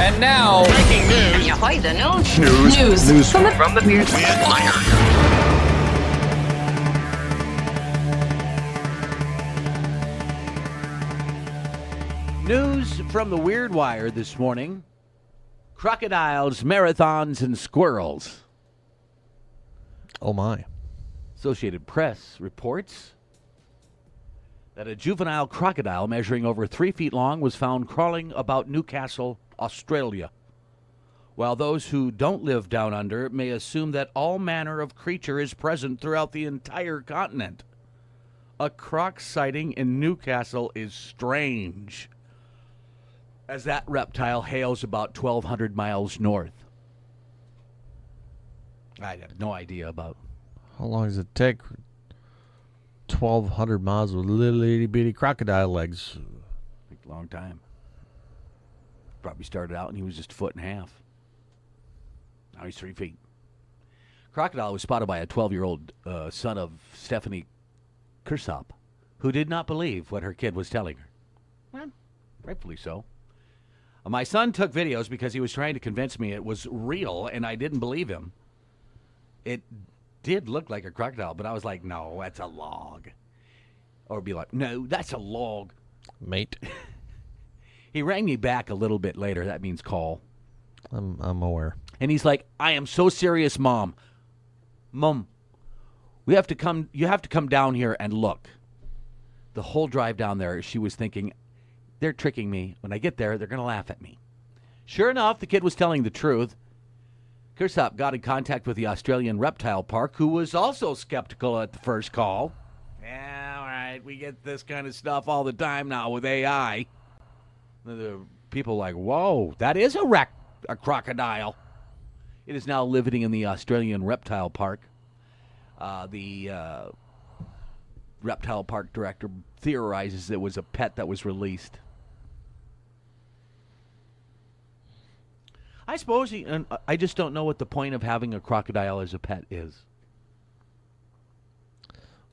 And now, breaking news. Ahoy, the news. News from the Weird Wire. News from the Weird Wire this morning. Crocodiles, marathons, and squirrels. Oh, my. Associated Press reports that a juvenile crocodile measuring over 3 feet long was found crawling about Newcastle, Australia. While those who don't live down under may assume that all manner of creature is present throughout the entire continent. A croc sighting in Newcastle is strange, as that reptile hails about 1,200 miles north. I have no idea about. How long does it take? 1,200 miles with little itty-bitty crocodile legs. A long time. Probably started out and he was just a foot and a half. Now he's 3 feet. Crocodile was spotted by a 12-year-old son of Stephanie Kersop, who did not believe what her kid was telling her. Well, rightfully so. My son took videos because he was trying to convince me it was real, and I didn't believe him. It did look like a crocodile, but I was like, no, that's a log. Or be like, no, that's a log. Mate. He rang me back a little bit later. That means call. I'm aware. And he's like, I am so serious, Mom. Mom, you have to come down here and look. The whole drive down there, she was thinking, they're tricking me. When I get there, they're going to laugh at me. Sure enough, the kid was telling the truth. Kersop got in contact with the Australian Reptile Park, who was also skeptical at the first call. Yeah, all right, we get this kind of stuff all the time now with AI. The people like, whoa, that is a crocodile. It is now living in the Australian Reptile Park. The Reptile Park director theorizes it was a pet that was released. I suppose I just don't know what the point of having a crocodile as a pet is.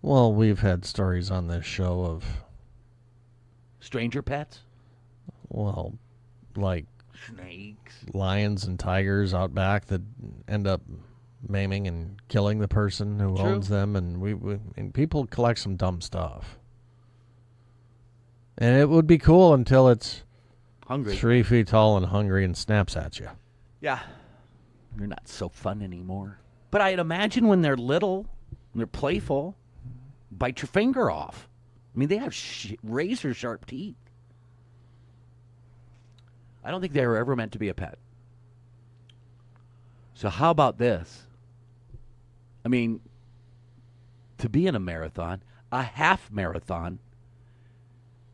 Well, we've had stories on this show of... Stranger pets? Well, like... Snakes. Lions and tigers out back that end up maiming and killing the person who owns them. And people collect some dumb stuff. And it would be cool until it's... Hungry. 3 feet tall and hungry and snaps at you. Yeah. They're not so fun anymore. But I'd imagine when they're little, when they're playful, bite your finger off. I mean, they have razor sharp teeth. I don't think they were ever meant to be a pet. So how about this? I mean, to be in a marathon, a half marathon,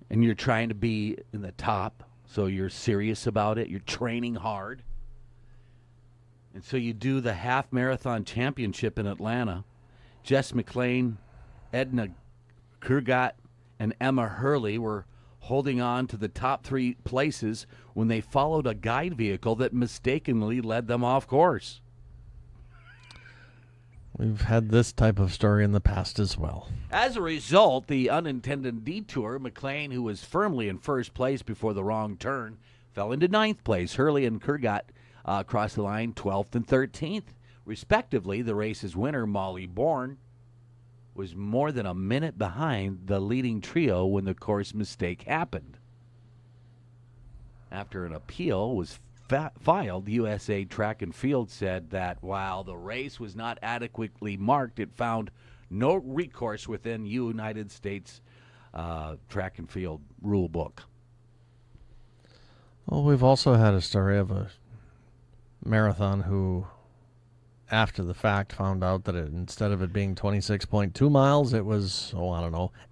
and you're trying to be in the top, so you're serious about it, you're training hard. And so you do the half marathon championship in Atlanta. Jess McLean, Edna Kurgat, and Emma Hurley were holding on to the top 3 places when they followed a guide vehicle that mistakenly led them off course. We've had this type of story in the past as well. As a result, the unintended detour, McLean, who was firmly in first place before the wrong turn, fell into 9th place. Hurley and Kurgat crossed the line 12th and 13th. Respectively, the race's winner, Molly Bourne, was more than a minute behind the leading trio when the course mistake happened. After an appeal was filed, USA Track and Field said that while the race was not adequately marked, it found no recourse within United States Track and Field rule book. Well, we've also had a story of a marathon who, after the fact, found out that instead of it being 26.2 miles, it was,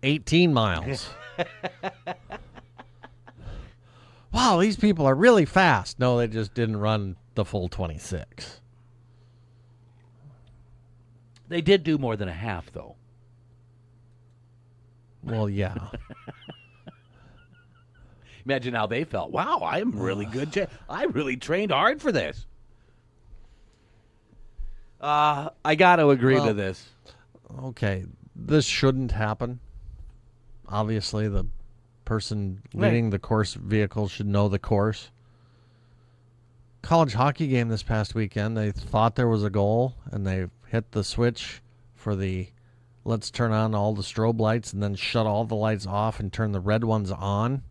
18 miles. Wow, these people are really fast. No, they just didn't run the full 26. They did do more than a half, though. Well, yeah. Imagine how they felt. Wow, I'm really good. I really trained hard for this. I got to agree to this. Okay, this shouldn't happen. Obviously, the person leading the course vehicle should know the course. college hockey game this past weekend. They thought there was a goal, and they hit the switch for the let's turn on all the strobe lights and then shut all the lights off and turn the red ones on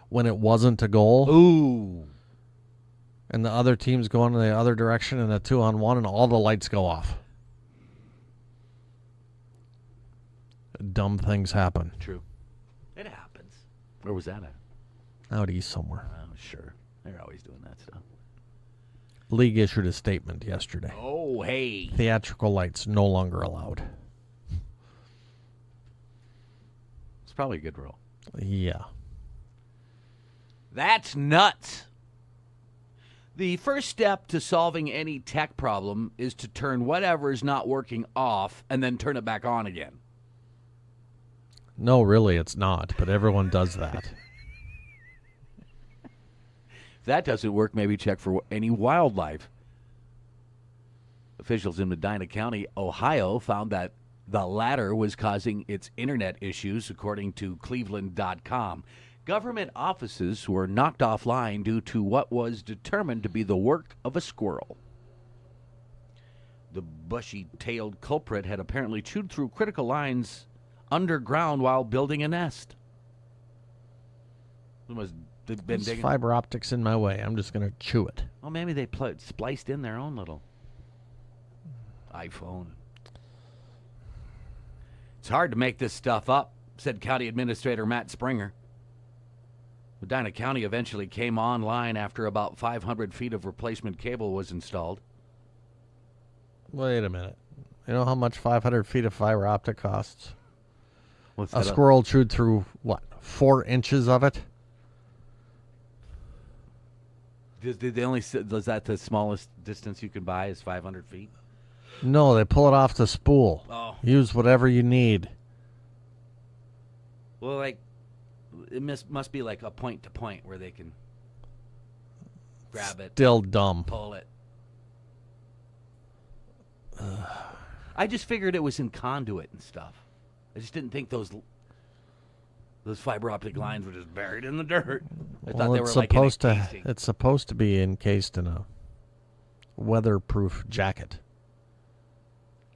when it wasn't a goal. Ooh. And the other team's going in the other direction in a 2-on-1, and all the lights go off. Dumb things happen. True. It happens. Where was that at? Out east somewhere. Oh, sure. They're always doing that stuff. League issued a statement yesterday. Oh, hey. Theatrical lights no longer allowed. It's probably a good rule. Yeah. That's nuts. The first step to solving any tech problem is to turn whatever is not working off and then turn it back on again. No, really, it's not, but everyone does that. If that doesn't work, maybe check for any wildlife. Officials in Medina County, Ohio, found that the latter was causing its internet issues, according to Cleveland.com. Government offices were knocked offline due to what was determined to be the work of a squirrel. The bushy-tailed culprit had apparently chewed through critical lines underground while building a nest. They've been There's digging. fiber optics in my way. I'm just going to chew it. Well, maybe they spliced in their own little iPhone. It's hard to make this stuff up, said County Administrator Matt Springer. Medina County eventually came online after about 500 feet of replacement cable was installed. Wait a minute. You know how much 500 feet of fiber optic costs? What's A that? squirrel chewed through, 4 inches of it? Is that the smallest distance you can buy is 500 feet? No, they pull it off the spool. Oh. Use whatever you need. Well, like, it must be like a point to point where they can grab it, Still dumb. pull it. I just figured it was in conduit and stuff. I just didn't think those fiber optic lines were just buried in the dirt. I thought they were like in a casing. It's supposed to be encased in a weatherproof jacket.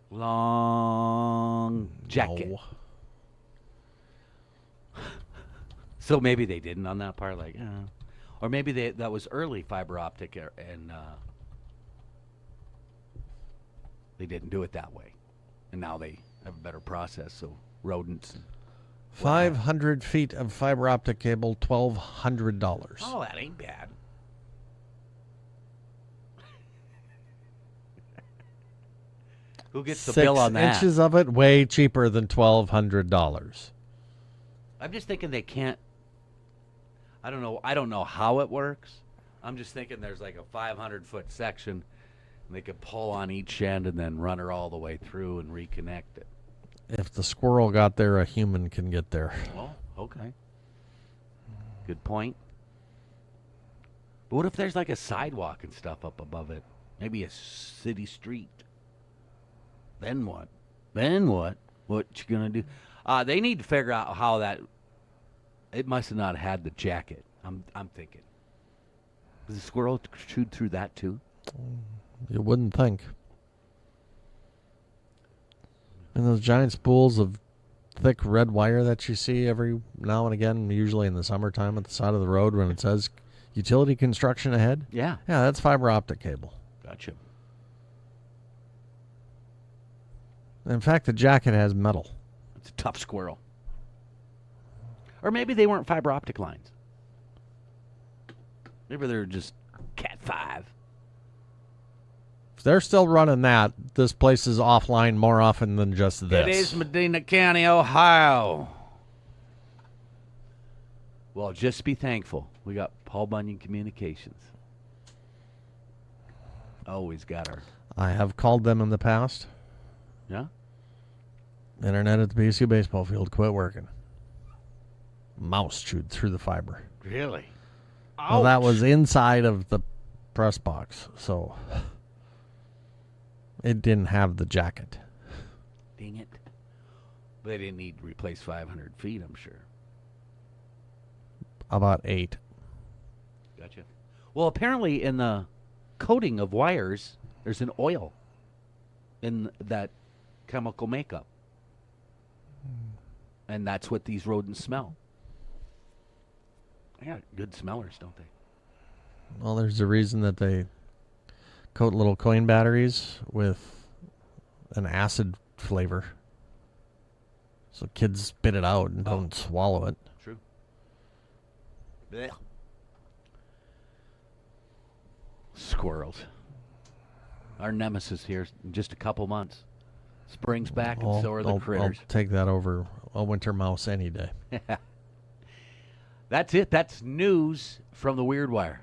Long jacket. No. So maybe they didn't on that part, like, or maybe that was early fiber optic, and they didn't do it that way, and now they have a better process. So rodents. 500 feet of fiber optic cable, $1,200. Oh, that ain't bad. Who gets the 6 bill on that? inches of it, way cheaper than $1,200. I'm just thinking they can't. I don't know how it works. I'm just thinking there's like a 500-foot section, and they could pull on each end and then run her all the way through and reconnect it. If the squirrel got there, a human can get there. Oh, okay. Good point. But what if there's like a sidewalk and stuff up above it? Maybe a city street. Then what? What you gonna do? They need to figure out how that. It must have not had the jacket. I'm thinking. Does the squirrel chewed through that too? You wouldn't think. And those giant spools of thick red wire that you see every now and again, usually in the summertime at the side of the road when it says utility construction ahead. Yeah. Yeah, that's fiber optic cable. Gotcha. In fact, the jacket has metal. It's a tough squirrel. Or maybe they weren't fiber optic lines. Maybe they're just Cat 5. If they're still running that, this place is offline more often than just this. It is Medina County, Ohio. Well, just be thankful. We got Paul Bunyan Communications. Always got her. I have called them in the past. Yeah? Internet at the BCU baseball field quit working. Mouse chewed through the fiber. Really? Well, that was inside of the press box, so it didn't have the jacket. Dang it. They didn't need to replace 500 feet, I'm sure. About 8. Gotcha. Well, apparently in the coating of wires, there's an oil in that chemical makeup. And that's what these rodents smell. They got good smellers, don't they? Well, there's a reason that they coat little coin batteries with an acid flavor. So kids spit it out and don't swallow it. True. Blech. Squirrels. Our nemesis here in just a couple months. Spring's back and so are the critters. I'll take that over a winter mouse any day. That's it. That's news from the Weird Wire.